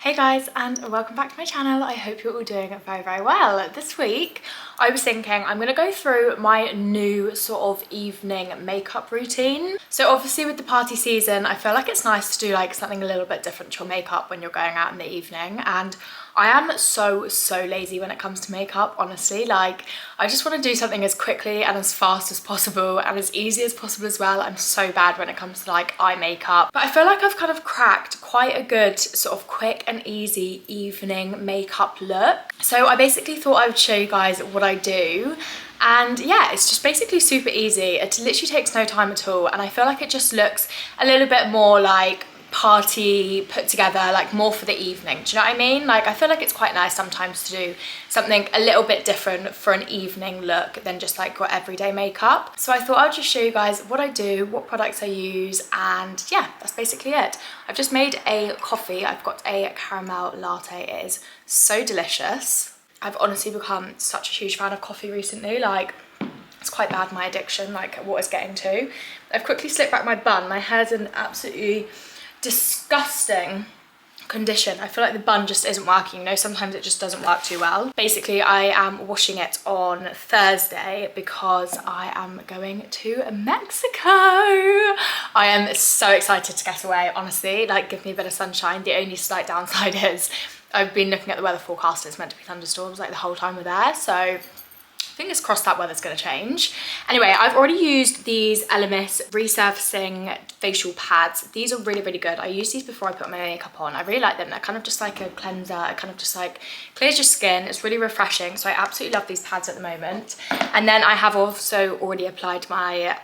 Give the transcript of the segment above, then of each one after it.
Hey guys, and welcome back to my channel. I hope you're all doing very well. This week I was thinking I'm going to go through my new sort of evening makeup routine. So obviously with the party season I feel like it's nice to do like something a little bit different to your makeup when you're going out in the evening, and I am so lazy when it comes to makeup, honestly. Like, I just want to do something as quickly and as fast as possible and as easy as possible as well. I'm so bad when it comes to like eye makeup, but I feel like I've kind of cracked quite a good sort of quick and easy evening makeup look. So I basically thought I would show you guys what I do. And yeah, it's just basically super easy. It literally takes no time at all, and I feel like it just looks a little bit more like party put together, like more for the evening. Do you know what I mean? Like, I feel like it's quite nice sometimes to do something a little bit different for an evening look than just like your everyday makeup. So I thought I'd just show you guys what I do, what products I use, and yeah, that's basically it. I've just made a coffee. I've got a caramel latte. It is so delicious. I've honestly become such a huge fan of coffee recently. Like, it's quite bad, my addiction, like what it's getting to. I've quickly slicked back my bun. My hair's in absolutely disgusting condition. I feel like the bun just isn't working. You know, sometimes it just doesn't work too well. Basically, I am washing it on Thursday because I am going to Mexico. I am so excited to get away, honestly. Like, give me a bit of sunshine. The only slight downside is I've been looking at the weather forecast. It's meant to be thunderstorms like the whole time we're there, so fingers crossed that weather's going to change. Anyway, I've already used these Elemis resurfacing facial pads. These are really good. I use these before I put my makeup on. I really like them. They're kind of just like a cleanser. It kind of just like clears your skin. It's really refreshing. So I absolutely love these pads at the moment. And then I have also already applied my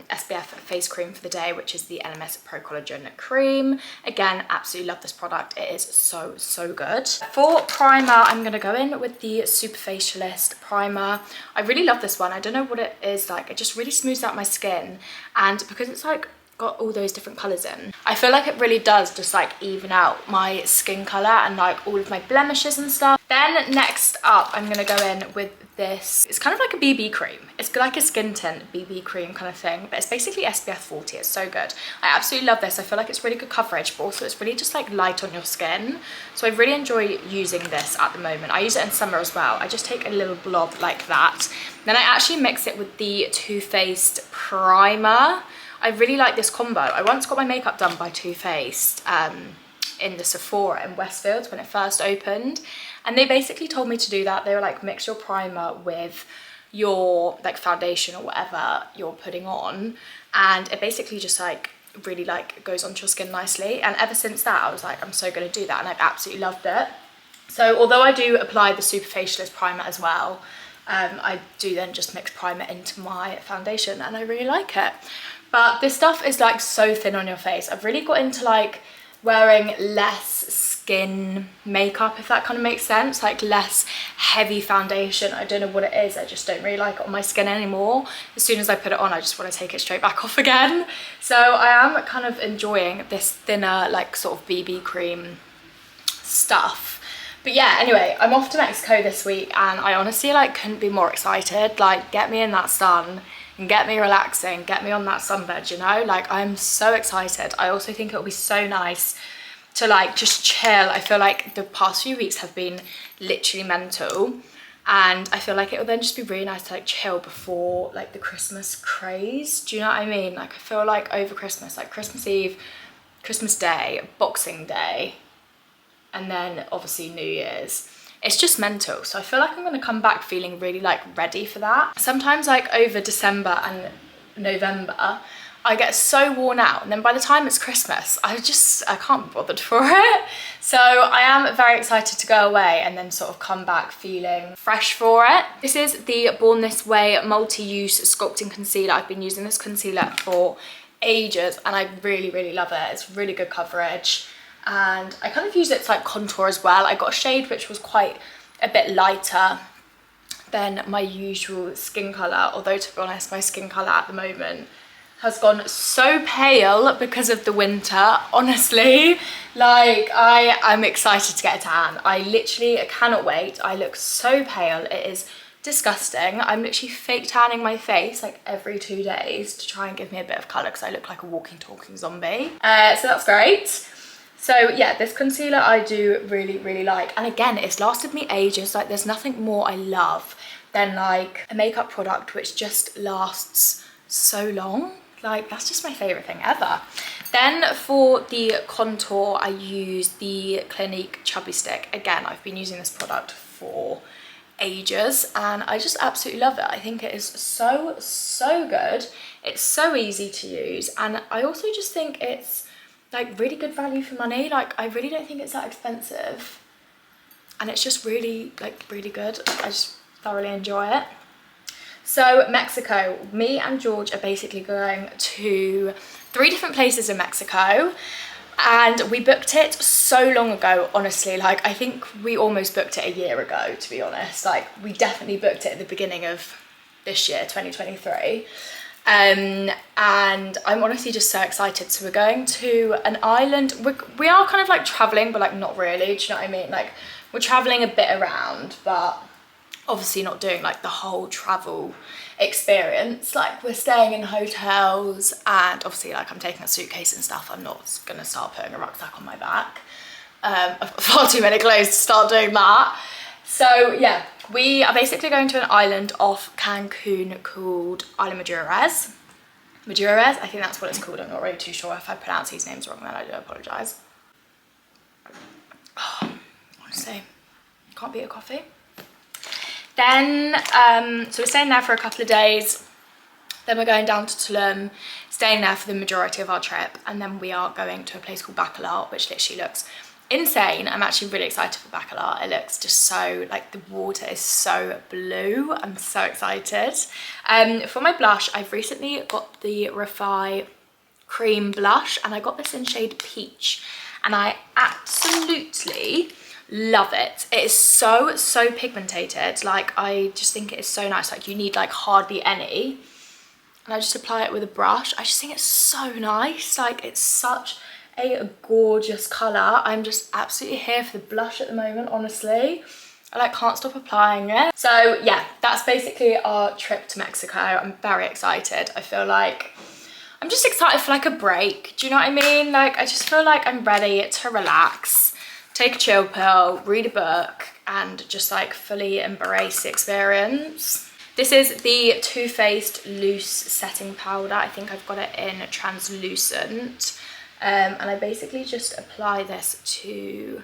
SPF face cream for the day, which is the Elemis Pro Collagen Cream. Again, absolutely love this product. It is so good. For primer, I'm going to go in with the Superfacialist primer. I really love this one. I don't know what it is, like it just really smooths out my skin, and because it's like got all those different colors in, I feel like it really does just like even out my skin color and like all of my blemishes and stuff. Then next up I'm gonna go in with this. It's kind of like a BB cream. It's like a skin tint BB cream kind of thing, but it's basically SPF 40. It's so good. I absolutely love this. I feel like it's really good coverage, but also it's really just like light on your skin. So I really enjoy using this at the moment. I use it in summer as well. I just take a little blob like that. Then I actually mix it with the Too Faced primer. I really like this combo. I once got my makeup done by Too Faced in the Sephora in Westfield when it first opened, and they basically told me to do that. They were like, mix your primer with your like foundation or whatever you're putting on, and it basically just like really like goes onto your skin nicely. And ever since that I was like, I'm so gonna do that, and I've absolutely loved it. So although I do apply the Superfacialist primer as well, I do then just mix primer into my foundation, and I really like it. But this stuff is like so thin on your face. I've really got into like wearing less skin makeup, if that kind of makes sense, like less heavy foundation. I don't know what it is, I just don't really like it on my skin anymore. As soon as I put it on, I just want to take it straight back off again. So I am kind of enjoying this thinner like sort of BB cream stuff. But yeah, anyway, I'm off to Mexico this week, and I honestly like couldn't be more excited. Like, get me in that sun and get me relaxing, get me on that sunbed, you know? Like, I'm so excited. I also think it'll be so nice to like just chill. I feel like the past few weeks have been literally mental, and I feel like it will then just be really nice to like chill before like the Christmas craze. Do you know what I mean? Like, I feel like over Christmas, like Christmas Eve, Christmas Day, Boxing Day, and then obviously New Year's, it's just mental. So I feel like I'm going to come back feeling really like ready for that. Sometimes like over December and November I get so worn out, and then by the time it's Christmas I can't be bothered for it. So I am very excited to go away and then sort of come back feeling fresh for it. This is the Born This Way multi-use sculpting concealer. I've been using this concealer for ages and I really love it. It's really good coverage, and I kind of use it to like contour as well. I got a shade which was quite a bit lighter than my usual skin colour, although to be honest my skin colour at the moment has gone so pale because of the winter. Honestly, like I am excited to get a tan. I literally cannot wait. I look so pale, it is disgusting. I'm literally fake tanning my face like every 2 days to try and give me a bit of colour because I look like a walking talking zombie. So that's great. So yeah, this concealer I do really like, and again, it's lasted me ages. Like, there's nothing more I love than like a makeup product which just lasts so long. Like, that's just my favorite thing ever. Then for the contour, I use the Clinique Chubby Stick. Again, I've been using this product for ages and I just absolutely love it. I think it is so good. It's so easy to use, and I also just think it's like really good value for money. Like, I really don't think it's that expensive, and it's just really good. I just thoroughly enjoy it. So Mexico, me and George are basically going to 3 different places in Mexico, and we booked it so long ago, honestly. Like, I think we almost booked it a year ago, to be honest. Like, we definitely booked it at the beginning of this year, 2023. And I'm honestly just so excited. So we're going to an island. We are kind of like traveling, but like not really, do you know what I mean? Like, we're traveling a bit around, but obviously not doing like the whole travel experience. Like, we're staying in hotels, and obviously like I'm taking a suitcase and stuff. I'm not gonna start putting a rucksack on my back. I've got far too many clothes to start doing that. So yeah, we are basically going to an island off Cancun called Isla Madeira's. Madeira's, I think that's what it's called. I'm not really too sure. If I pronounce these names wrong, then I do apologise. Oh, honestly, can't beat a coffee. Then, so we're staying there for a couple of days. Then we're going down to Tulum, staying there for the majority of our trip. And then we are going to a place called Bacalar, which literally looks insane. I'm actually really excited for Bacalar. It looks just so, like, the water is so blue. I'm so excited. For my blush, I've recently got the Refi Cream Blush, and I got this in shade Peach. And I absolutely love it. It is so pigmented. Like, I just think it is so nice. Like, you need like hardly any, and I just apply it with a brush. I just think it's so nice. Like, it's such a gorgeous color. I'm just absolutely here for the blush at the moment, honestly. I like can't stop applying it. So yeah, that's basically our trip to Mexico. I'm very excited. I feel like I'm just excited for like a break. Do you know what I mean? Like, I just feel like I'm ready to relax, take a chill pill, read a book, and just like fully embrace the experience. This is the Too Faced Loose Setting Powder. I think I've got it in translucent. And I basically just apply this to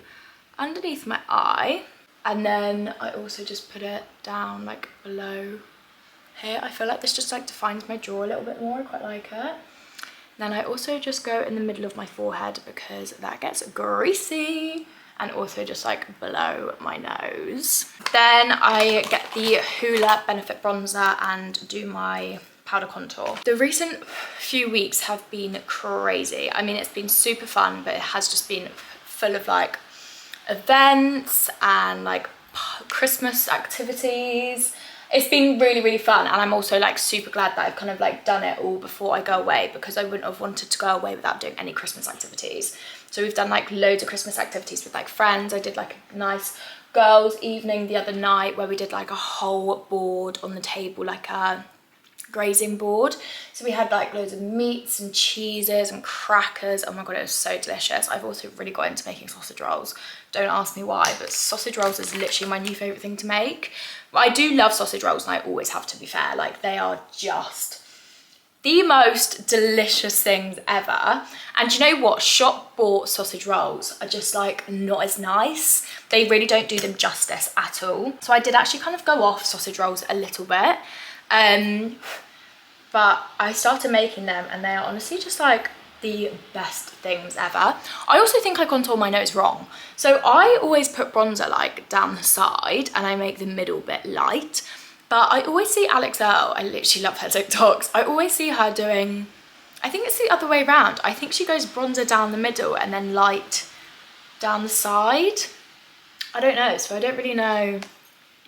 underneath my eye. And then I also just put it down like below here. I feel like this just like defines my jaw a little bit more. I quite like it. Then I also just go in the middle of my forehead because that gets greasy, and also just like below my nose. Then I get the Hoola Benefit Bronzer and do my powder contour. The recent few weeks have been crazy. I mean, it's been super fun, but it has just been full of like events and like Christmas activities. It's been really fun, and I'm also like super glad that I've kind of like done it all before I go away, because I wouldn't have wanted to go away without doing any Christmas activities. So we've done like loads of Christmas activities with like friends. I did like a nice girls evening the other night where we did like a whole board on the table, like a grazing board. So we had like loads of meats and cheeses and crackers. Oh my god, it was so delicious. I've also really got into making sausage rolls. Don't ask me why, but sausage rolls is literally my new favorite thing to make. But I do love sausage rolls, and I always have, to be fair. Like, they are just the most delicious things ever. And you know what? Shop bought sausage rolls are just like not as nice. They really don't do them justice at all. So I did actually kind of go off sausage rolls a little bit. But I started making them, and they are honestly just like the best things ever. I also think I contour my nose wrong. So I always put bronzer like down the side, and I make the middle bit light. But I always see Alex Earl, I literally love her TikToks. I always see her doing, I think it's the other way around. I think she goes bronzer down the middle and then light down the side. I don't know, so I don't really know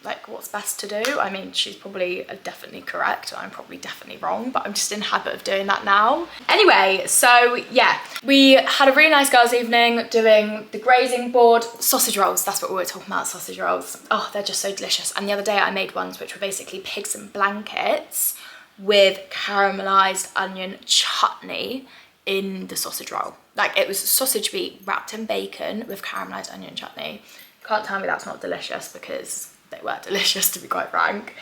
like what's best to do. I mean, she's probably definitely correct. I'm probably definitely wrong, but I'm just in habit of doing that now. Anyway, so yeah, we had a really nice girls' evening doing the grazing board. Sausage rolls, that's what we were talking about, sausage rolls. Oh, they're just so delicious. And the other day I made ones which were basically pigs and blankets with caramelized onion chutney. in the sausage roll. Like, it was sausage meat wrapped in bacon with caramelized onion chutney. Can't tell me that's not delicious, because they were delicious, to be quite frank.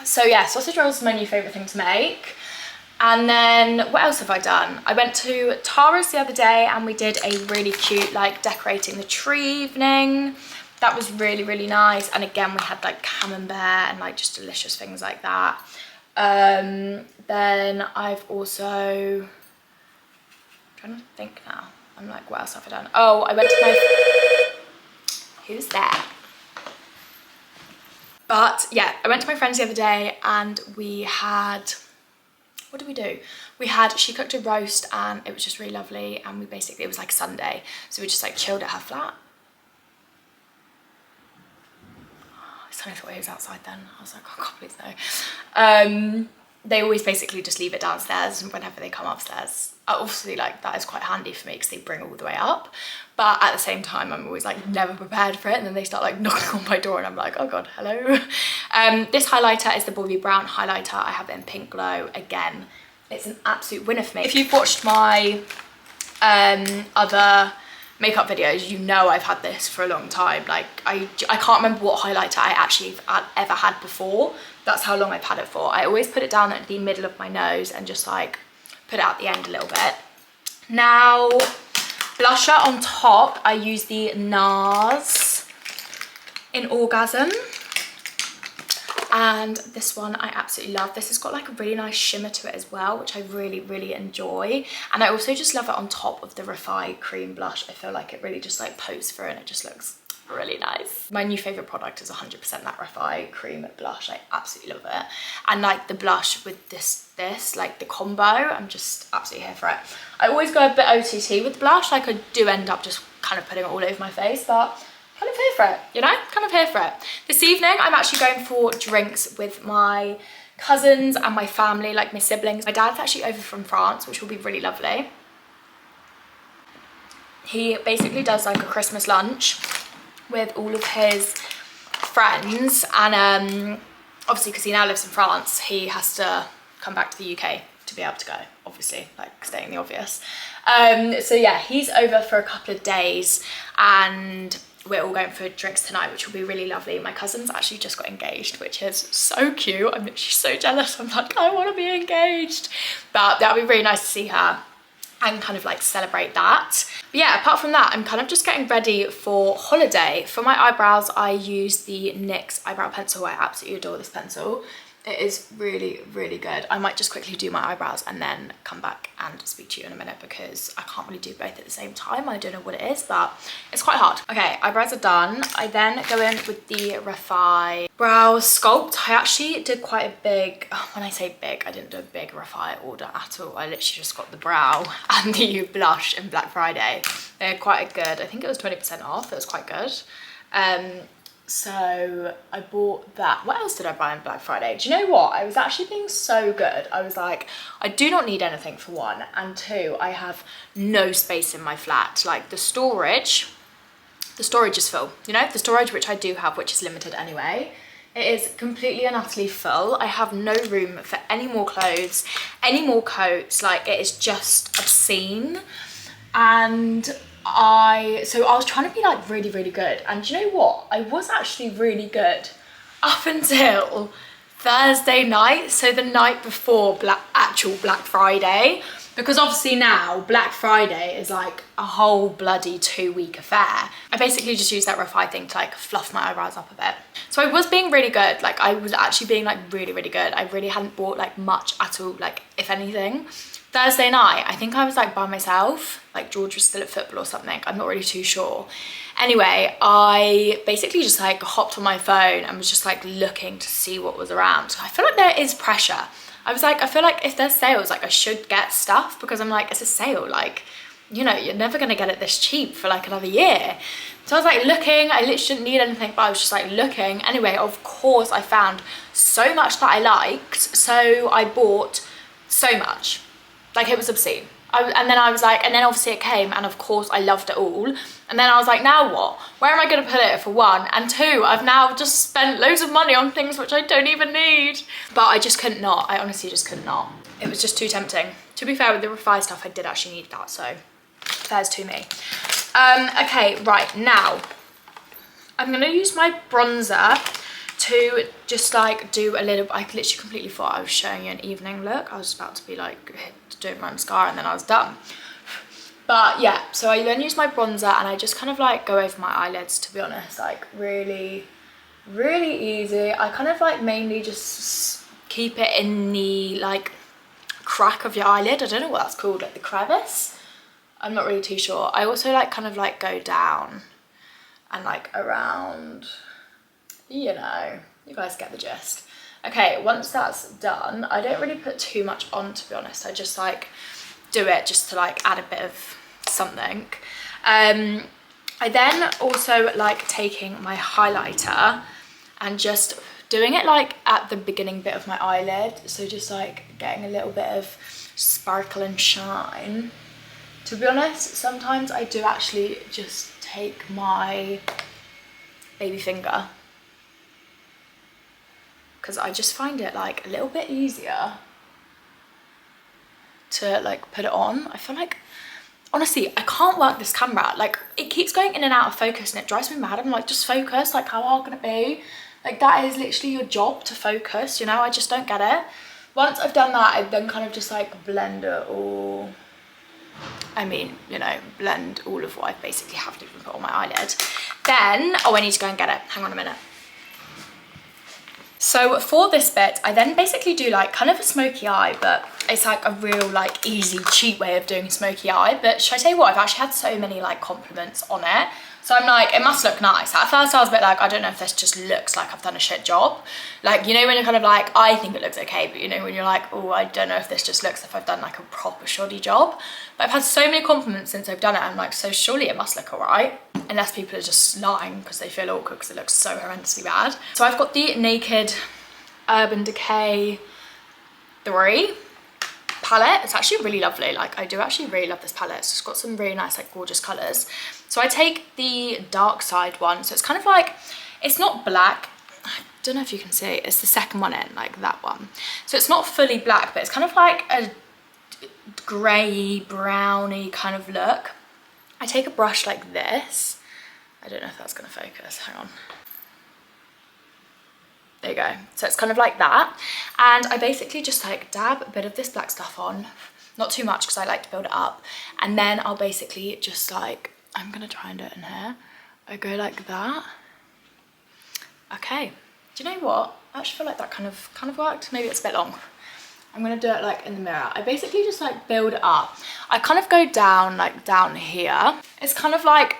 So yeah, sausage rolls is my new favourite thing to make. And then what else have I done? I went to Tara's the other day and we did a really cute like decorating the tree evening. That was really, really nice. And again, we had like camembert and like just delicious things like that. Then I've also, I'm trying to think now. I'm like, what else have I done? Oh, I went to my, who's there? But yeah, I went to my friend's the other day and we had, what did we do? She cooked a roast and it was just really lovely, and it was like Sunday, so we just like chilled at her flat. I suddenly thought he was outside then. I was like, oh God, please no. They always basically just leave it downstairs whenever they come upstairs. Obviously, like, that is quite handy for me because they bring all the way up, but at the same time I'm always like never prepared for it, and then they start like knocking on my door and I'm like, oh God, hello. This highlighter is the Bobbi Brown highlighter. I have it in Pink Glow. Again, it's an absolute winner for me. If you've watched my other makeup videos, you know I've had this for a long time. Like, I can't remember what highlighter I actually ever had before. That's how long I've had it for. I always put it down at the middle of my nose and just like put it at the end a little bit. Now, blusher on top, I use the NARS in Orgasm. And this one I absolutely love. This has got like a really nice shimmer to it as well, which I really, really enjoy. And I also just love it on top of the Refi cream blush. I feel like it really just like pokes through and it just looks really nice. My new favorite product is 100% that Refi cream blush. I absolutely love it. And like the blush with this like the combo, I'm just absolutely here for it. I always go a bit OTT with blush. Like, I do end up just kind of putting it all over my face, but kind of here for it, you know, kind of here for it. This evening, I'm actually going for drinks with my cousins and my family, like my siblings. My dad's actually over from France, which will be really lovely. He basically does like a Christmas lunch with all of his friends, and obviously because he now lives in France, he has to come back to the UK to be able to go, obviously, like stating the obvious. So yeah, he's over for a couple of days and we're all going for drinks tonight, which will be really lovely. My cousin's actually just got engaged, which is so cute. I'm literally so jealous. I'm like, I want to be engaged. But that'll be really nice to see her and kind of like celebrate that. But yeah, apart from that, I'm kind of just getting ready for holiday. For my eyebrows, I use the NYX eyebrow pencil. I absolutely adore this pencil. It is really, really good. I might just quickly do my eyebrows and then come back and speak to you in a minute, because I can't really do both at the same time. I don't know what it is, but it's quite hard. Okay, eyebrows are done. I then go in with the Refi Brow Sculpt. I actually did quite a big, when I say big, I didn't do a big Refi order at all. I literally just got the brow and the blush in Black Friday. They're quite good. I think it was 20% off. It was quite good. So I bought that. What else did I buy on Black Friday? Do you know what? I was actually being so good. I was like, I do not need anything for one. And two, I have no space in my flat. Like the storage is full. You know, the storage, which I do have, which is limited anyway, it is completely and utterly full. I have no room for any more clothes, any more coats. Like, it is just obscene. And I was trying to be like really, really good, and you know what, I was actually really good up until Thursday night, so the night before actual Black Friday, because obviously now Black Friday is like a whole bloody 2-week affair. I basically just used that Refi thing to like fluff my eyebrows up a bit. So I was being really good. Like, I was actually being like really, really good. I really hadn't bought like much at all, like if anything. Thursday night, I think I was like by myself, like George was still at football or something, I'm not really too sure. Anyway, I basically just like hopped on my phone and was just like looking to see what was around. I feel like there is pressure. I was like, I feel like if there's sales, like I should get stuff, because I'm like, it's a sale, like, you know, you're never gonna get it this cheap for like another year. So I was like looking, I literally didn't need anything, but I was just like looking. Anyway, of course I found so much that I liked, so I bought so much. Like, it was obscene. And then I was like, and then obviously it came, and of course I loved it all. And then I was like, now what? Where am I gonna put it, for one? And two, I've now just spent loads of money on things which I don't even need. But I just couldn't not. I honestly just could not. It was just too tempting. To be fair, with the Refy stuff, I did actually need that, so fair's to me. Okay, right, now I'm gonna use my bronzer to just like do a little, I literally completely thought I was showing you an evening look. I was about to be like doing my mascara and then I was done. But yeah, so I then use my bronzer and I just kind of like go over my eyelids, to be honest, like really, really easy. I kind of like mainly just keep it in the like crack of your eyelid. I don't know what that's called, like the crevice. I'm not really too sure. I also like kind of like go down and like around, you know, you guys get the gist. Okay, once that's done, I don't really put too much on, to be honest. I just like do it just to like add a bit of something. I then also like taking my highlighter and just doing it like at the beginning bit of my eyelid. So just like getting a little bit of sparkle and shine. To be honest, sometimes I do actually just take my baby finger, because I just find it like a little bit easier to like put it on. I feel like, honestly, I can't work this camera. Like, it keeps going in and out of focus and it drives me mad. I'm like, just focus. Like, how hard can it be? Like, that is literally your job, to focus, you know? I just don't get it. Once I've done that, I then kind of just like blend it all. I mean, you know, blend all of what I basically have to even put on my eyelid. Then, oh, I need to go and get it. Hang on a minute. So for this bit, I then basically do like kind of a smoky eye, but it's like a real like easy, cheap way of doing a smoky eye. But should I tell you what, I've actually had so many like compliments on it. So I'm like, it must look nice. At first I was a bit like, I don't know if this just looks like I've done a shit job. Like, you know, when you're kind of like, I think it looks okay, but you know, when you're like, oh, I don't know if this just looks like I've done like a proper shoddy job. But I've had so many compliments since I've done it. I'm like, so surely it must look all right. Unless people are just lying because they feel awkward because it looks so horrendously bad. So I've got the Naked Urban Decay 3 palette. It's actually really lovely. Like, I do actually really love this palette. It's just got some really nice, like, gorgeous colours. So I take the dark side one. So it's kind of like, it's not black. I don't know if you can see. It's the second one in, like that one. So it's not fully black, but it's kind of like a grey, browny kind of look. I take a brush like this. I don't know if that's going to focus. Hang on. There you go. So it's kind of like that. And I basically just like dab a bit of this black stuff on. Not too much because I like to build it up. And then I'll basically just like, I'm going to try and do it in here. I go like that. Okay. Do you know what? I actually feel like that kind of worked. Maybe it's a bit long. I'm going to do it like in the mirror. I basically just like build it up. I kind of go down like down here. It's kind of like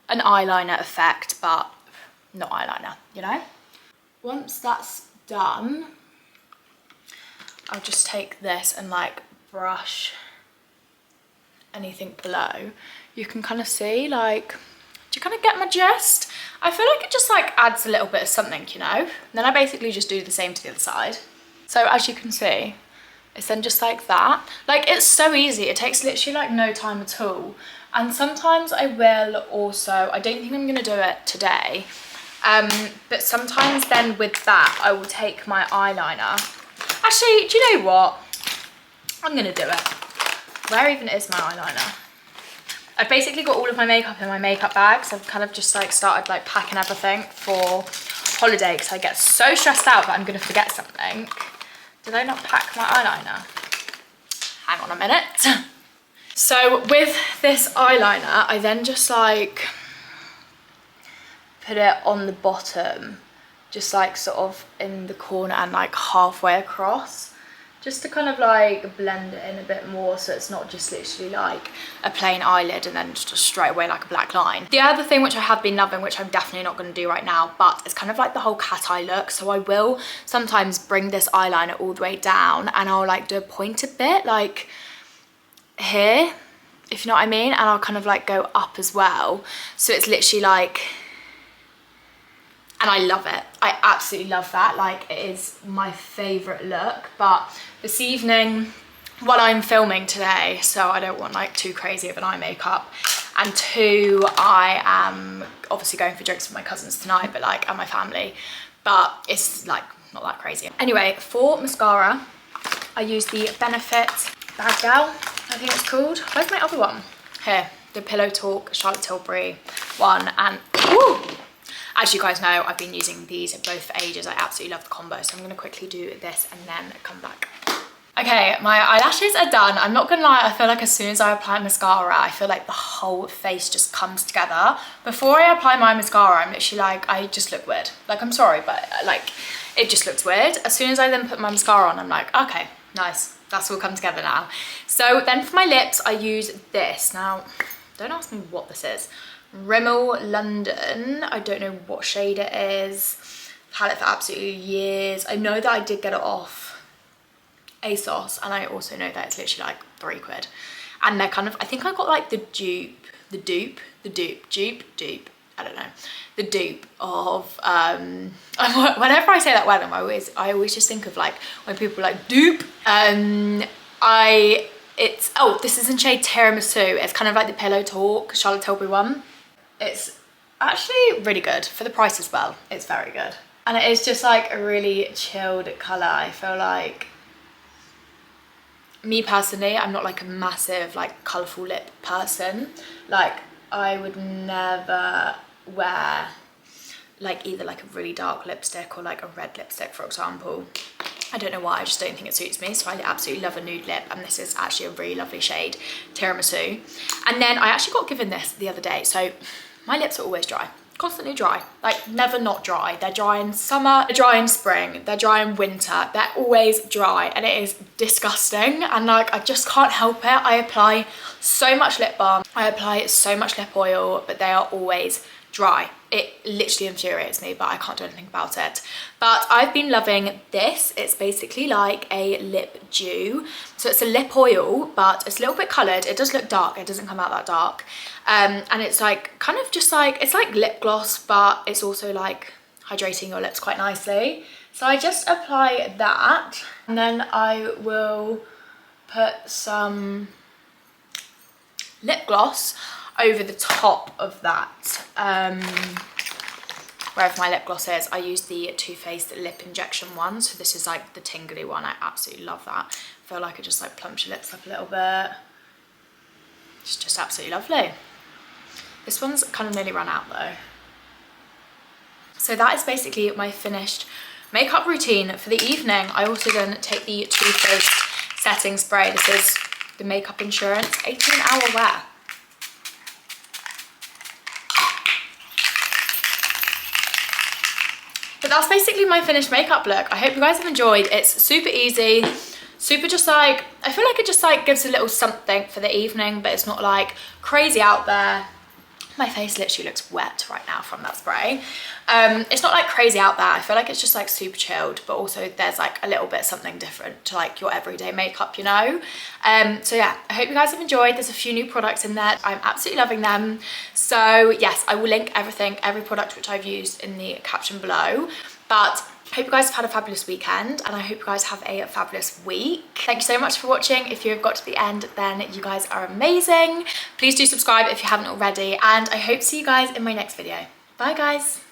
an eyeliner effect, but not eyeliner, you know? Once that's done, I'll just take this and like brush anything below. You can kind of see, like, do you kind of get my gist? I feel like it just like adds a little bit of something, you know? And then I basically just do the same to the other side. So as you can see, it's then just like that. Like, it's so easy. It takes literally like no time at all. And sometimes I will also, I don't think I'm gonna do it today, but sometimes then with that, I will take my eyeliner. Actually, do you know what? I'm gonna do it. Where even is my eyeliner? I've basically got all of my makeup in my makeup bag, so I've kind of just like started like packing everything for holiday because I get so stressed out that I'm gonna forget something. Did I not pack my eyeliner? Hang on a minute. So with this eyeliner, I then just like put it on the bottom, just like sort of in the corner and like halfway across, just to kind of like blend it in a bit more so it's not just literally like a plain eyelid and then just straight away like a black line. The other thing which I have been loving, which I'm definitely not going to do right now, but it's kind of like the whole cat eye look. So I will sometimes bring this eyeliner all the way down and I'll like do a pointed bit like here, if you know what I mean, and I'll kind of like go up as well. So it's literally like, and I love it. I absolutely love that. Like, it is my favourite look. But this evening, while I'm filming today, so I don't want like too crazy of an eye makeup, and two, I am obviously going for drinks with my cousins tonight, but like, and my family, but it's like not that crazy. Anyway, for mascara, I use the Benefit Bad Gal, I think it's called. Where's my other one? Here, the Pillow Talk Charlotte Tilbury one. And woo! As you guys know, I've been using these both for ages. I absolutely love the combo. So I'm going to quickly do this and then come back. Okay, my eyelashes are done. I'm not gonna lie, I feel like as soon as I apply mascara, I feel like the whole face just comes together. Before I apply my mascara, I'm literally like, I just look weird. Like, I'm sorry, but like, it just looks weird. As soon as I then put my mascara on, I'm like, okay, nice. That's all come together now. So then for my lips, I use this. Now, don't ask me what this is. Rimmel London. I don't know what shade it is. I've had it for absolutely years. I know that I did get it off ASOS, and I also know that it's literally like £3. And they're kind of, I think I got like the dupe, I don't know, the dupe of, whenever I say that word, I always just think of like when people are like dupe. This is in shade Tiramisu. It's kind of like the Pillow Talk Charlotte Tilbury one. It's actually really good for the price as well. It's very good. And it is just like a really chilled colour. I feel like, me personally, I'm not like a massive like colourful lip person. Like, I would never wear like either like a really dark lipstick or like a red lipstick, for example. I don't know why, I just don't think it suits me. So I absolutely love a nude lip, and this is actually a really lovely shade, Tiramisu. And then I actually got given this the other day. So my lips are always dry. Constantly dry, like never not dry. They're dry in summer, they're dry in spring, they're dry in winter, they're always dry, and it is disgusting. And like, I just can't help it. I apply so much lip balm, I apply so much lip oil, but they are always dry. It literally infuriates me, but I can't do anything about it. But I've been loving this. It's basically like a lip dew. So it's a lip oil, but it's a little bit coloured. It does look dark, it doesn't come out that dark. And it's like kind of just like, it's like lip gloss, but it's also like hydrating your lips quite nicely. So I just apply that, and then I will put some lip gloss over the top of that. Wherever my lip gloss is, I use the Too Faced lip injection one. So this is like the tingly one. I absolutely love that. I feel like it just like plumps your lips up a little bit. It's just absolutely lovely. This one's kind of nearly run out though. So that is basically my finished makeup routine for the evening. I also then take the Too Faced setting spray. This is the Makeup Insurance 18-hour wear. But that's basically my finished makeup look. I hope you guys have enjoyed. It's super easy, super just like, I feel like it just like gives a little something for the evening, but it's not like crazy out there. My face literally looks wet right now from that spray. It's not like crazy out there. I feel like it's just like super chilled, but also there's like a little bit something different to like your everyday makeup, you know? So yeah, I hope you guys have enjoyed. There's a few new products in there. I'm absolutely loving them. So yes, I will link everything, every product which I've used in the caption below. But I hope you guys have had a fabulous weekend, and I hope you guys have a fabulous week. Thank you so much for watching. If you have got to the end, then you guys are amazing. Please do subscribe if you haven't already, and I hope to see you guys in my next video. Bye guys.